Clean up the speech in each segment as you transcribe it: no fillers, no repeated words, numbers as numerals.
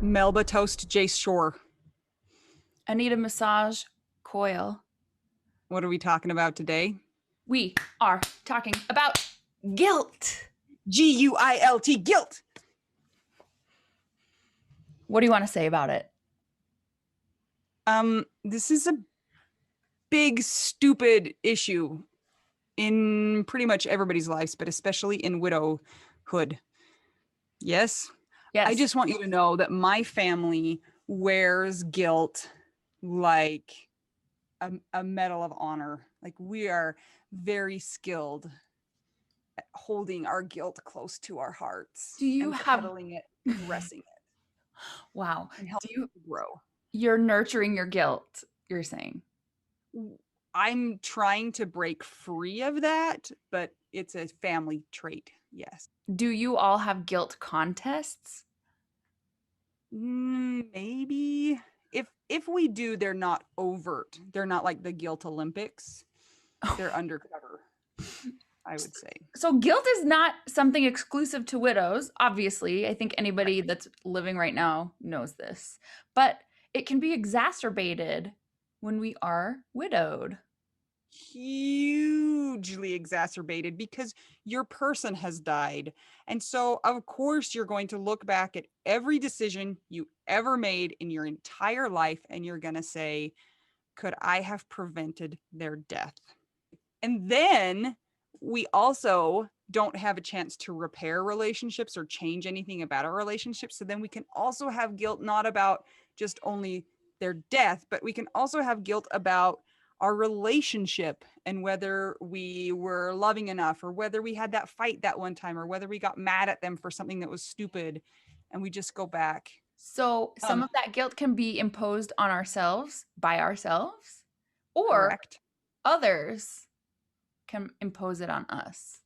Melba Toast Jace Shore. Anita Massage Coil. What are we talking about today? We are talking about guilt. Guilt, guilt. What do you want to say about it? This is a big, stupid issue in pretty much everybody's lives, but especially in widowhood. Yes? Yes. I just want you to know that my family wears guilt like a medal of honor. Like, we are very skilled at holding our guilt close to our hearts. Do you and have cuddling it, caressing it, wow. and helping Do you it grow. You're nurturing your guilt, you're saying. I'm trying to break free of that, but it's a family trait. Yes. Do you all have guilt contests? Maybe. If we do, they're not overt. They're not like the guilt Olympics. They're undercover, I would say. So guilt is not something exclusive to widows. Obviously, I think anybody that's living right now knows this. But it can be exacerbated when we are widowed. Hugely exacerbated because your person has died. And so, of course, you're going to look back at every decision you ever made in your entire life and you're going to say, could I have prevented their death? And then we also don't have a chance to repair relationships or change anything about our relationships. So then we can also have guilt, not about just only their death, but we can also have guilt about our relationship and whether we were loving enough, or whether we had that fight that one time, or whether we got mad at them for something that was stupid and we just go back. So some of that guilt can be imposed on ourselves by ourselves, or Correct. others can impose it on us.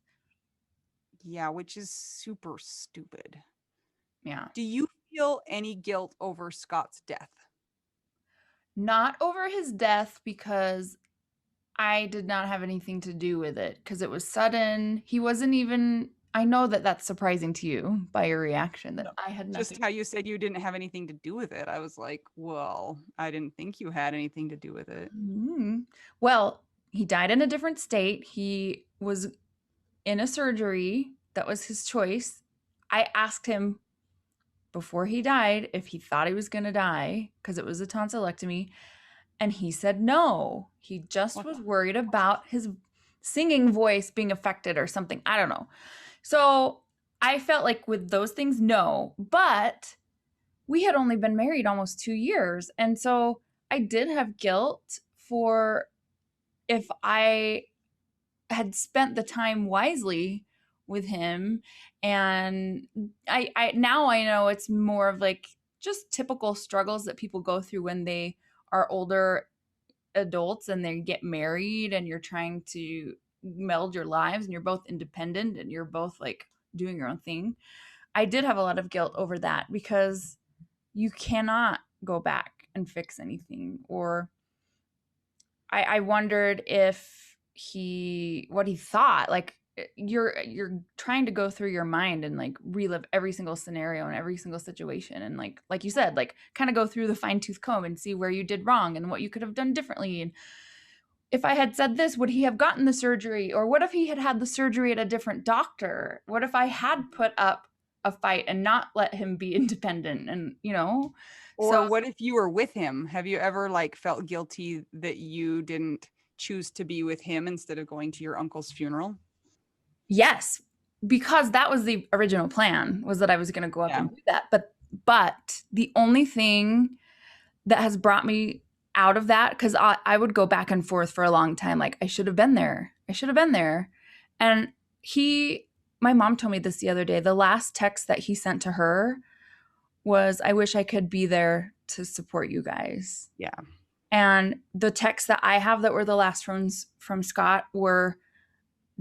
Yeah, which is super stupid. Yeah. Do you feel any guilt over Scott's death? Not over his death, because I did not have anything to do with it, because it was sudden. He wasn't even, I know that that's surprising to you by your reaction, that I had nothing. Just how you said you didn't have anything to do with it. I was like, well, I didn't think you had anything to do with it. Well, he died in a different state. He was in a surgery. That was his choice. I asked him before he died if he thought he was going to die, because it was a tonsillectomy. And he said no. He just was worried about his singing voice being affected or something. I don't know. So I felt like with those things, no. But we had only been married almost 2 years. And so I did have guilt for if I had spent the time wisely with him. And I now I know it's more of like just typical struggles that people go through when they are older adults and they get married, and you're trying to meld your lives, and you're both independent and you're both like doing your own thing. I did have a lot of guilt over that, because you cannot go back and fix anything. Or I wondered if what he thought. Like, you're trying to go through your mind and like relive every single scenario and every single situation, and like you said, like kind of go through the fine-tooth comb and see where you did wrong and what you could have done differently. And if I had said this, would he have gotten the surgery? Or what if he had had the surgery at a different doctor? What if I had put up a fight and not let him be independent? And or what if you were with him? Have you ever like felt guilty that you didn't choose to be with him instead of going to your uncle's funeral? Yes, because that was the original plan, was that I was going to go up and do that. But the only thing that has brought me out of that, because I would go back and forth for a long time, like, I should have been there. I should have been there. And my mom told me this the other day. The last text that he sent to her was, I wish I could be there to support you guys. Yeah. And the texts that I have that were the last ones from Scott were,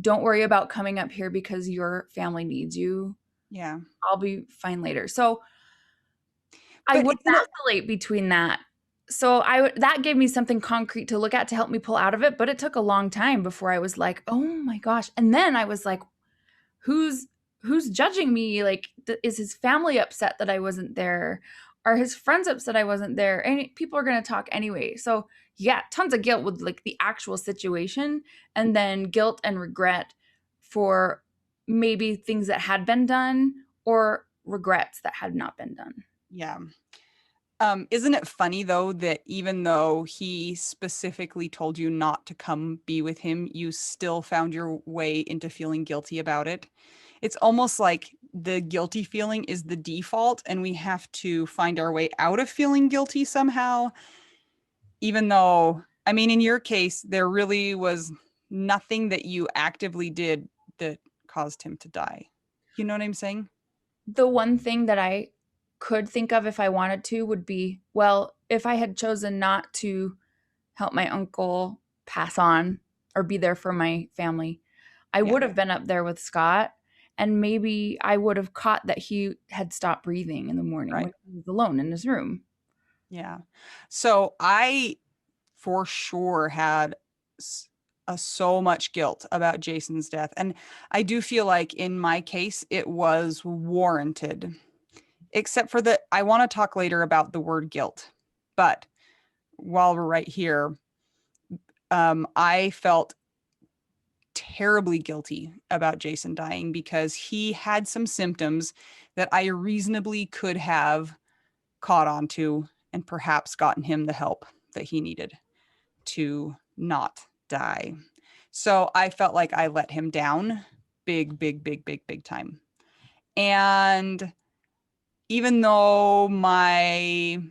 don't worry about coming up here because your family needs you. Yeah. I'll be fine later. So I would vacillate between that. So that gave me something concrete to look at to help me pull out of it. But it took a long time before I was like, oh my gosh. And then I was like, who's judging me? Like, is his family upset that I wasn't there? Are his friends upset I wasn't there? And people are going to talk anyway. So, yeah, tons of guilt with like the actual situation, and then guilt and regret for maybe things that had been done or regrets that had not been done. Yeah. Isn't it funny though that even though he specifically told you not to come be with him, you still found your way into feeling guilty about it? It's almost like the guilty feeling is the default, and we have to find our way out of feeling guilty somehow, even though, I mean, in your case, there really was nothing that you actively did that caused him to die. You know what I'm saying? The one thing that I could think of if I wanted to would be, well, if I had chosen not to help my uncle pass on or be there for my family, I Yeah, would have been up there with Scott, and maybe I would have caught that he had stopped breathing in the morning right. when he was alone in his room. Yeah. So I for sure had so much guilt about Jason's death. And I do feel like in my case, it was warranted, except for that. I want to talk later about the word guilt. But while we're right here, I felt terribly guilty about Jason dying because he had some symptoms that I reasonably could have caught on to and perhaps gotten him the help that he needed to not die. So I felt like I let him down big, big, big, big, big time. And even though my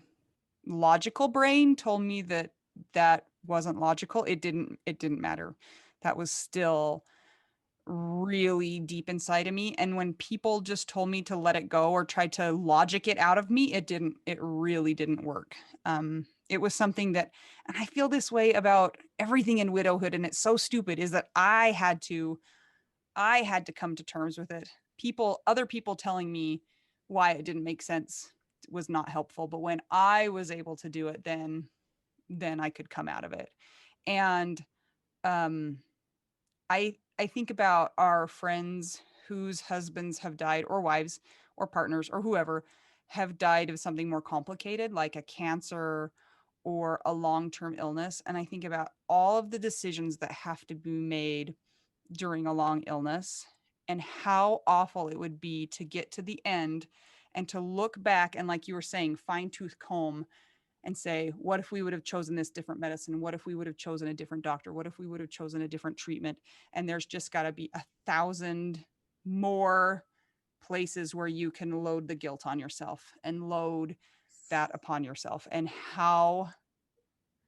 logical brain told me that that wasn't logical, it didn't matter. That was still really deep inside of me. And when people just told me to let it go or tried to logic it out of me, it really didn't work. It was something that, and I feel this way about everything in widowhood, and it's so stupid, is that I had to come to terms with it. Other people telling me why it didn't make sense was not helpful. But when I was able to do it, then I could come out of it. And um, I think about our friends whose husbands have died, or wives or partners or whoever have died of something more complicated like a cancer or a long-term illness, and I think about all of the decisions that have to be made during a long illness and how awful it would be to get to the end and to look back and, like you were saying, fine tooth comb and say, what if we would have chosen this different medicine? What if we would have chosen a different doctor? What if we would have chosen a different treatment? And there's just got to be 1,000 more places where you can load the guilt on yourself and load that upon yourself, and how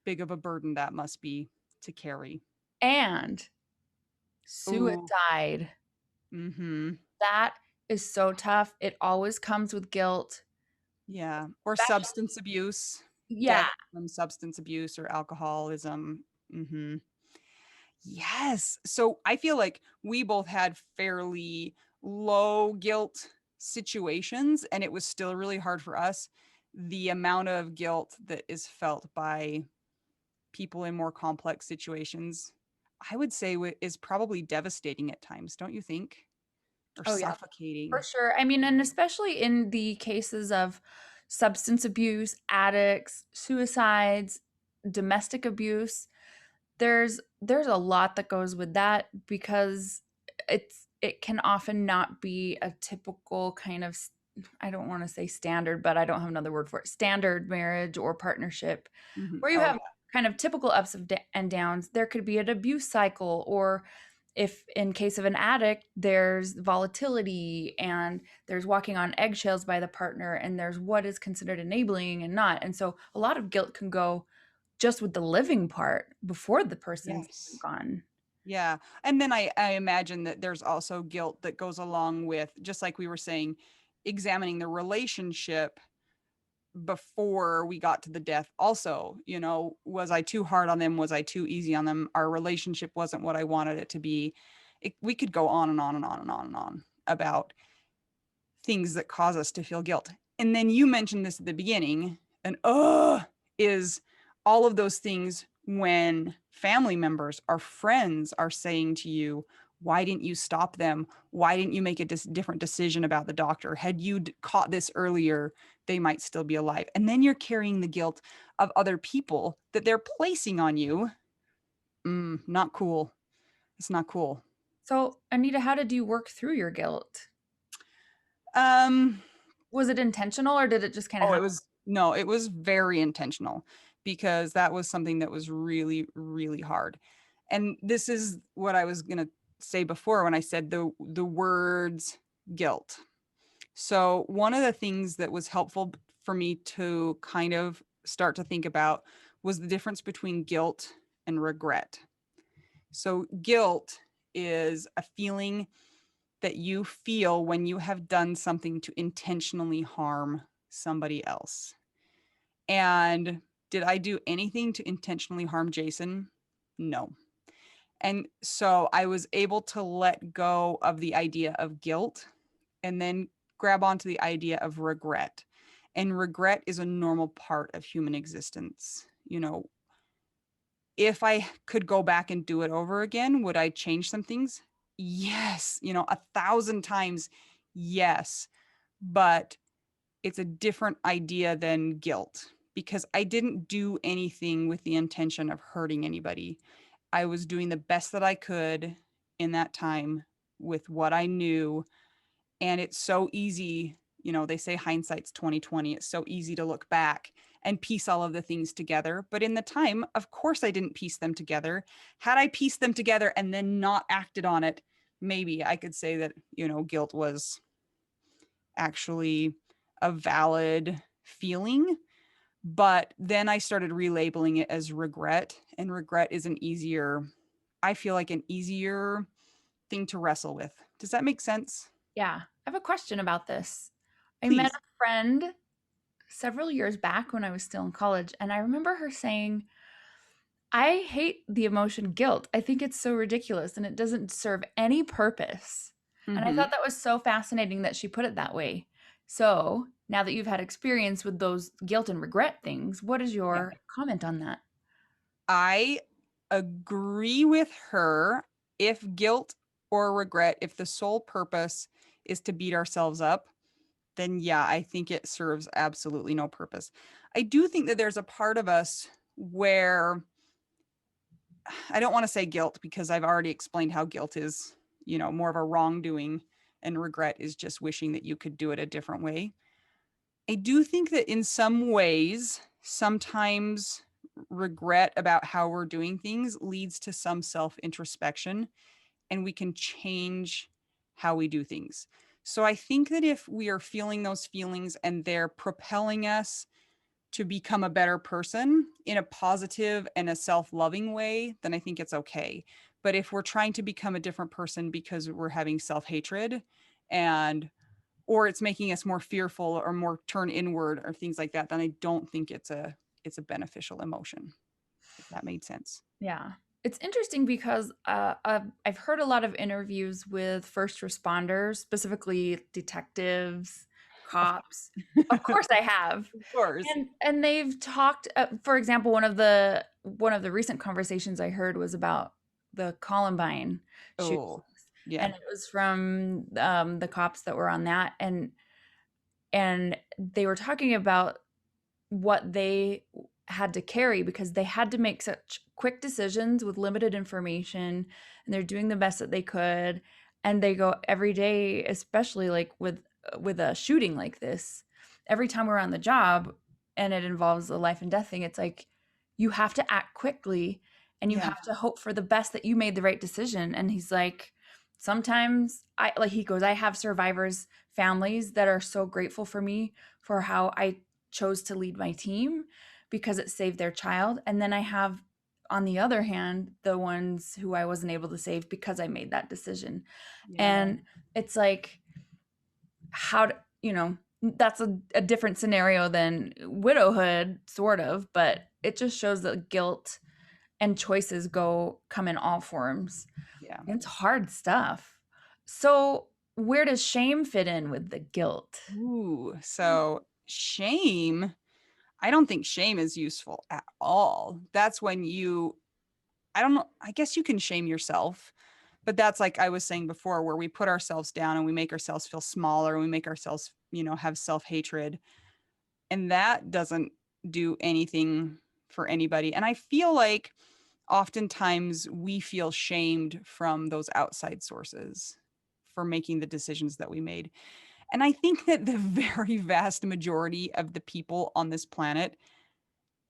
big of a burden that must be to carry. And Oh, suicide. mm-hmm. That is so tough. It always comes with guilt. Yeah. Or Especially, substance abuse, yeah. death from substance abuse or alcoholism. Mm-hmm. Yes. So I feel like we both had fairly low guilt situations, and it was still really hard for us. The amount of guilt that is felt by people in more complex situations, I would say, is probably devastating at times, don't you think? Or Oh, yeah. For suffocating. sure. I mean, and especially in the cases of substance abuse, addicts, suicides, domestic abuse, there's a lot that goes with that because it can often not be a typical kind of I don't want to say standard, but I don't have another word for it. Standard marriage or partnership Mm-hmm. where you Oh, have yeah. kind of typical ups and downs. There could be an abuse cycle, or if in case of an addict, there's volatility and there's walking on eggshells by the partner, and there's what is considered enabling and not. And so a lot of guilt can go just with the living part before the person's even Yes. gone. Yeah. And then I imagine that there's also guilt that goes along with, just like we were saying, examining the relationship before we got to the death. Also, was I too hard on them? Was I too easy on them? Our relationship wasn't what I wanted it to be. We could go on and on and on and on and on about things that cause us to feel guilt. And then you mentioned this at the beginning, and is all of those things when family members, our friends are saying to you, Why didn't you stop them? Why didn't you make a different decision about the doctor? Had you caught this earlier, they might still be alive. And then you're carrying the guilt of other people that they're placing on you. Not cool. It's not cool. So, Anita, how did you work through your guilt? Um, Was it intentional or did it just kind of oh, happen? it was very intentional because that was something that was really, really hard. And this is what I was going to say before when I said the words guilt. So, one of the things that was helpful for me to kind of start to think about was the difference between guilt and regret. So, guilt is a feeling that you feel when you have done something to intentionally harm somebody else. And did I do anything to intentionally harm Jason? No. And so I was able to let go of the idea of guilt and then grab onto the idea of regret. And regret is a normal part of human existence. If I could go back and do it over again, would I change some things? Yes, 1,000 times, yes. But it's a different idea than guilt because I didn't do anything with the intention of hurting anybody. I was doing the best that I could in that time with what I knew. And it's so easy, they say hindsight's 2020. It's so easy to look back and piece all of the things together. But in the time, of course, I didn't piece them together. Had I pieced them together and then not acted on it, maybe I could say that, guilt was actually a valid feeling. But then I started relabeling it as regret, and regret is I feel like an easier thing to wrestle with. Does that make sense? Yeah. I have a question about this. I met Please. a friend several years back when I was still in college, and I remember her saying, I hate the emotion guilt. I think it's so ridiculous and it doesn't serve any purpose. And I Mm-hmm. thought that was so fascinating that she put it that way. So, now that you've had experience with those guilt and regret things, what is Yeah. your comment on that? I agree with her. If guilt or regret, if the sole purpose is to beat ourselves up, then yeah, I think it serves absolutely no purpose. I do think that there's a part of us where I don't want to say guilt because I've already explained how guilt is, more of a wrongdoing and regret is just wishing that you could do it a different way. I do think that in some ways, sometimes regret about how we're doing things leads to some self introspection and we can change how we do things. So I think that if we are feeling those feelings and they're propelling us to become a better person in a positive and a self-loving way, then I think it's okay. But if we're trying to become a different person because we're having self-hatred and or it's making us more fearful or more turn inward or things like that, then I don't think it's a beneficial emotion, if that made sense. Yeah. It's interesting because I've heard a lot of interviews with first responders, specifically detectives, Of cops. Of course, I have, course. and they've talked. For example, one of the recent conversations I heard was about the Columbine shootings, Oh, yeah. and it was from the cops that were on that, and they were talking about what they had to carry because they had to make such quick decisions with limited information and they're doing the best that they could, and they go every day, especially like with a shooting like this, every time we're on the job and it involves a life and death thing, it's like you have to act quickly and you Yeah. have to hope for the best that you made the right decision. And he's like, sometimes I like he goes, I have survivors families that are so grateful for me for how I chose to lead my team because it saved their child. And then I have, on the other hand, the ones who I wasn't able to save because I made that decision. Yeah. And it's like, how, that's a different scenario than widowhood, sort of, but it just shows that guilt and choices come in all forms. Yeah. It's hard stuff. So, where does shame fit in with the guilt? Ooh, so shame, I don't think shame is useful at all. That's when I don't know, I guess you can shame yourself, But that's like I was saying before, where we put ourselves down and we make ourselves feel smaller and we make ourselves, have self-hatred. And that doesn't do anything for anybody. And I feel like oftentimes we feel shamed from those outside sources for making the decisions that we made. And I think that the very vast majority of the people on this planet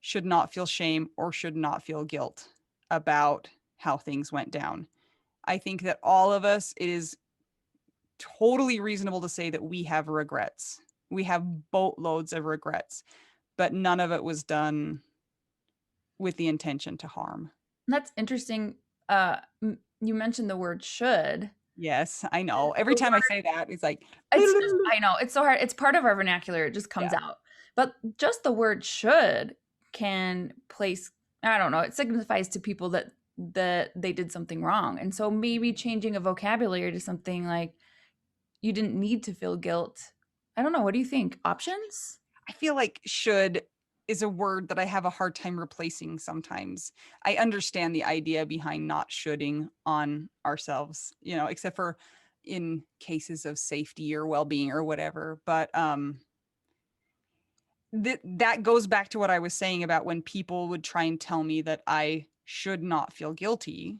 should not feel shame or should not feel guilt about how things went down. I think that all of us, it is totally reasonable to say that we have regrets. We have boatloads of regrets, but none of it was done with the intention to harm. That's interesting. You mentioned the word should. Yes, I know. Every The time I say that, it's like, It's just, I know, it's so hard. It's part of our vernacular. It just comes yeah, out. But just the word should can place, I don't know, it signifies to people that they did something wrong. And so maybe changing a vocabulary to something like you didn't need to feel guilt. I don't know. What do you think? Options? I feel like should is a word that I have a hard time replacing sometimes. I understand the idea behind not shoulding on ourselves, except for in cases of safety or well-being or whatever. But that goes back to what I was saying about when people would try and tell me that I should not feel guilty.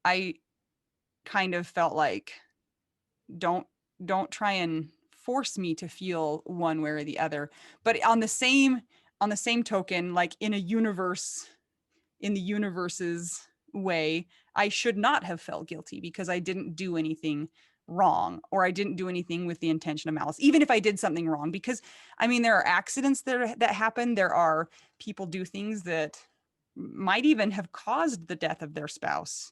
I kind of felt like don't don't try and force me to feel one way or the other. But on the same token, like in the universe's way, I should not have felt guilty because I didn't do anything wrong, or I didn't do anything with the intention of malice, even if I did something wrong. Because I mean, there are accidents that happen. There are people do things that might even have caused the death of their spouse.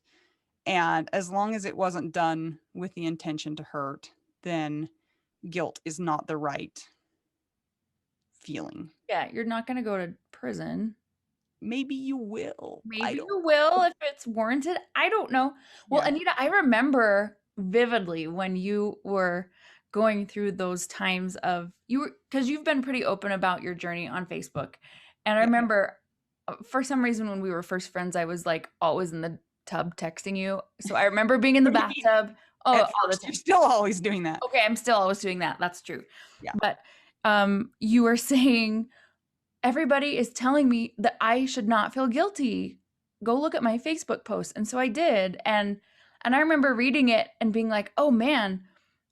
And as long as it wasn't done with the intention to hurt, then guilt is not the right feeling. Yeah, you're not going to go to prison. Maybe you will. I Maybe don't you will know. if it's warranted. I don't know. Well, Yeah. Anita, I remember vividly when you were going through those times of you were because you've been pretty open about your journey on Facebook. And I Yeah. remember for some reason when we were first friends, I was like always in the tub texting you. So I remember being in the What do you mean? bathtub At all the first, you're time. still always doing that. Okay, I'm still always doing that. That's true. Yeah. But you were saying everybody is telling me that I should not feel guilty. Go look at my Facebook post. And so I did. And I remember reading it and being like, "Oh man,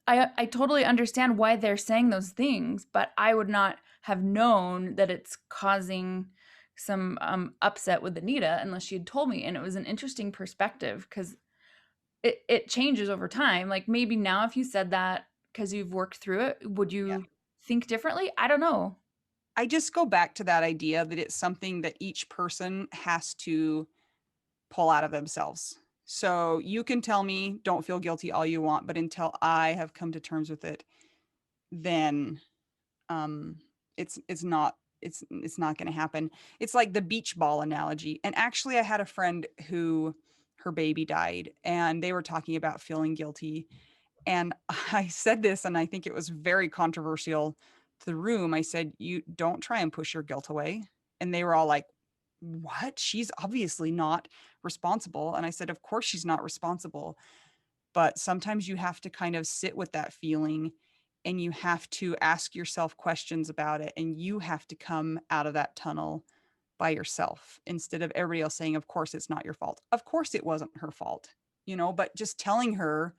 I totally understand why they're saying those things, but I would not have known that it's causing some upset with Anita unless she had told me." And it was an interesting perspective because it changes over time. Like maybe now if you said that because you've worked through it, would Yeah. you think differently? I don't know. I just go back to that idea that it's something that each person has to pull out of themselves. So you can tell me, don't feel guilty all you want, but until I have come to terms with it, then um it's not going to happen. It's like the beach ball analogy. And actually I had a friend who her baby died and they were talking about feeling guilty, and I said this, and I think it was very controversial to the room. I said, you don't try and push your guilt away. And they were all like, what? She's obviously not responsible. And I said, of course she's not responsible, but sometimes you have to kind of sit with that feeling and you have to ask yourself questions about it, and you have to come out of that tunnel by yourself instead of everybody else saying, of course it's not your fault. Of course it wasn't her fault, but just telling her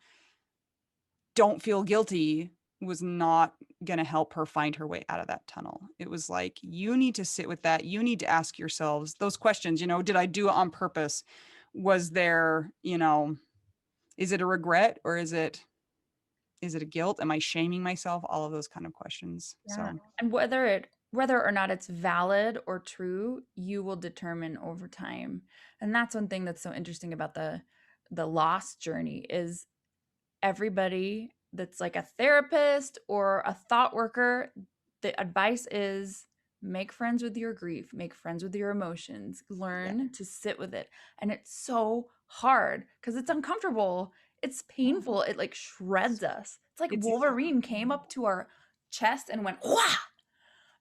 don't feel guilty was not going to help her find her way out of that tunnel. It was like, you need to sit with that. You need to ask yourselves those questions. Did I do it on purpose? Was there, is it a regret, or is it a guilt? Am I shaming myself? All of those kind of questions. Yeah. So And whether or not it's valid or true, you will determine over time. And that's one thing that's so interesting about the loss journey is everybody that's like a therapist or a thought worker, the advice is make friends with your grief, make friends with your emotions, yeah, learn to sit with it. And it's so hard because it's uncomfortable. It's yeah. painful. It like shreds us. It's like It's Wolverine came up to our chest and went, wah!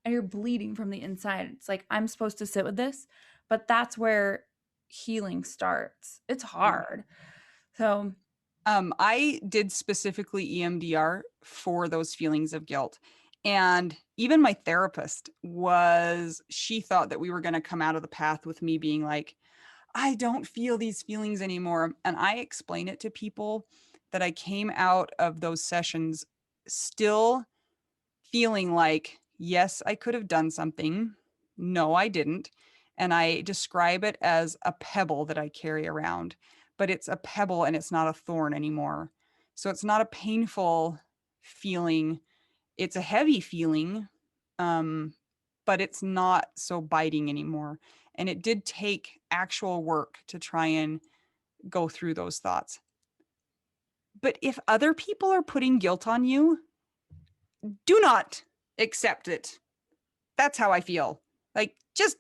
And you're bleeding from the inside. It's like, I'm supposed to sit with this, but that's where healing starts. It's yeah. hard. So I did specifically EMDR for those feelings of guilt. And even my therapist she thought that we were going to come out of the path with me being like, I don't feel these feelings anymore. And I explain it to people that I came out of those sessions still feeling like, yes, I could have done something. No, I didn't. And I describe it as a pebble that I carry around, but it's a pebble and it's not a thorn anymore. So it's not a painful feeling. It's a heavy feeling, um, but it's not so biting anymore. And it did take actual work to try and go through those thoughts. But if other people are putting guilt on you, do not accept it. That's how I feel. Like, just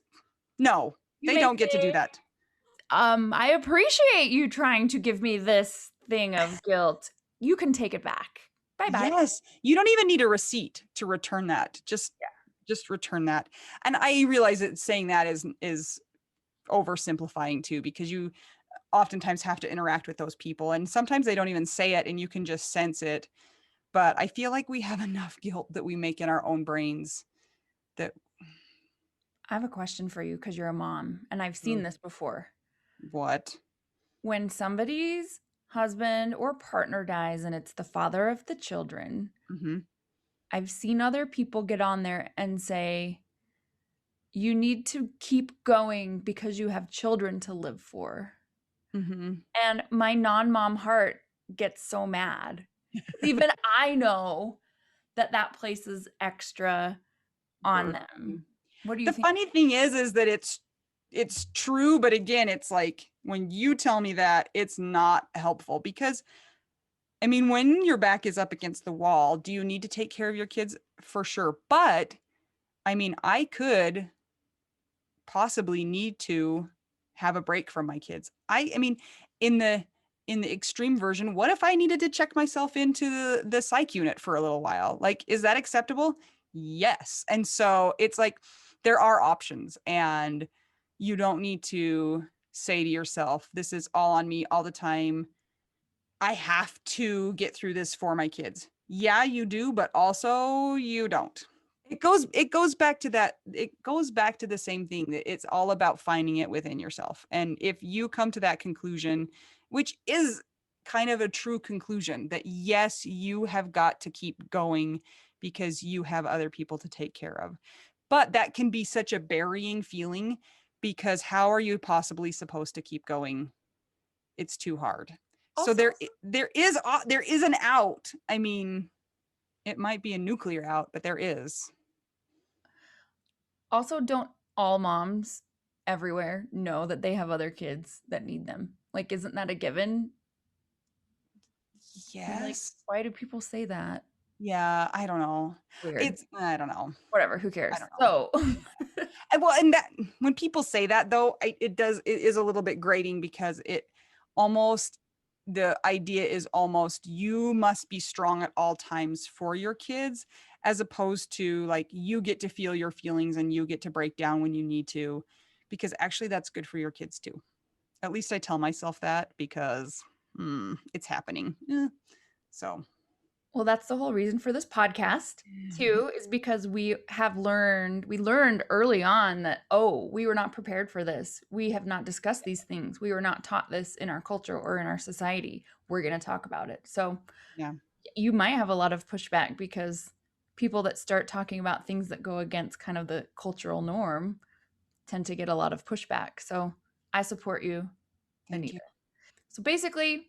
no, You they make don't get to do me that. I appreciate you trying to give me this thing of guilt. You can take it back. Bye-bye. Yes, you don't even need a receipt to return that. Just return that. And I realize that saying that is oversimplifying too, because you oftentimes have to interact with those people, and sometimes they don't even say it, and you can just sense it. But I feel like we have enough guilt that we make in our own brains that I have a question for you because you're a mom, and I've seen this before. what? When somebody's husband or partner dies and it's the father of the children, Mm-hmm. I've seen other people get on there and say, you need to keep going because you have children to live for. Mm-hmm. And my non mom heart gets so mad. Even I know that that places extra on them. Burden. What do you The think? funny thing is that it's true, but again, it's like when you tell me that, it's not helpful because I mean, when your back is up against the wall, do you need to take care of your kids? For sure. But I mean, I could possibly need to have a break from my kids. I mean, in the extreme version, what if I needed to check myself into the psych unit for a little while? Like, is that acceptable? Yes. And so it's like there are options, and you don't need to say to yourself, this is all on me all the time. I have to get through this for my kids. Yeah, you do, but also you don't. It goes back to that. It goes back to the same thing, that it's all about finding it within yourself. And if you come to that conclusion, which is kind of a true conclusion, that yes, you have got to keep going because you have other people to take care of. But that can be such a burying feeling, because how are you possibly supposed to keep going? It's too hard. So Also, there is an out. I mean, it might be a nuclear out, but there is. also don't all moms everywhere know that they have other kids that need them? Like, isn't that a given? You're like, Yes. why do people say that? Yeah, I don't know. Weird. It's I don't know. Whatever, who I cares? don't know. So, Well, and that when people say that though, it is a little bit grating, because it almost the idea is almost you must be strong at all times for your kids, as opposed to like you get to feel your feelings and you get to break down when you need to, because actually that's good for your kids too. At least I tell myself that, because it's happening. So well, that's the whole reason for this podcast, too, is because we learned early on that, oh, we were not prepared for this. We have not discussed these things. We were not taught this in our culture or in our society. We're going to talk about it. So yeah, you might have a lot of pushback because people that start talking about things that go against kind of the cultural norm tend to get a lot of pushback. So I support you, thank Anita. you. So basically,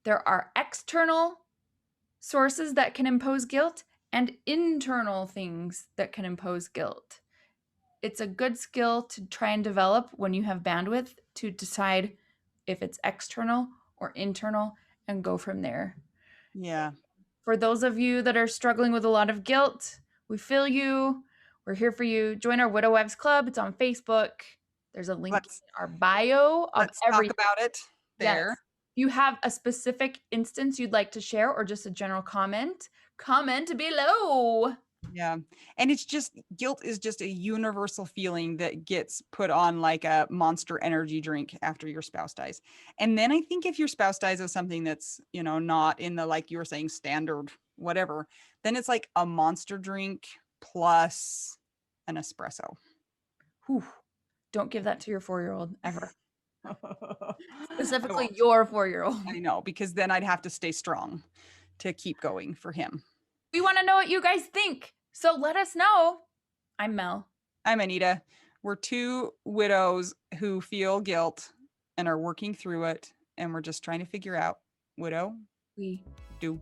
there are external sources that can impose guilt and internal things that can impose guilt. It's a good skill to try and develop when you have bandwidth to decide if it's external or internal and go from there. Yeah, For those of you that are struggling with a lot of guilt, we feel you. We're here for you. Join our Widow Wives Club. It's on Facebook. There's a link let's in our bio of talk everything. about it Yes. there. If you have a specific instance you'd like to share or just a general comment, comment below. Yeah. And it's just guilt is just a universal feeling that gets put on like a Monster Energy drink after your spouse dies. And then I think if your spouse dies of something that's, not in the, like you were saying, standard whatever, then it's like a monster drink plus an espresso. Whew. Don't give that to your 4-year-old ever. I Specifically won't. your 4-year-old. I know, because then I'd have to stay strong to keep going for him. We want to know what you guys think. So let us know. I'm Mel. I'm Anita. We're two widows who feel guilt and are working through it. And we're just trying to figure out, widow, We do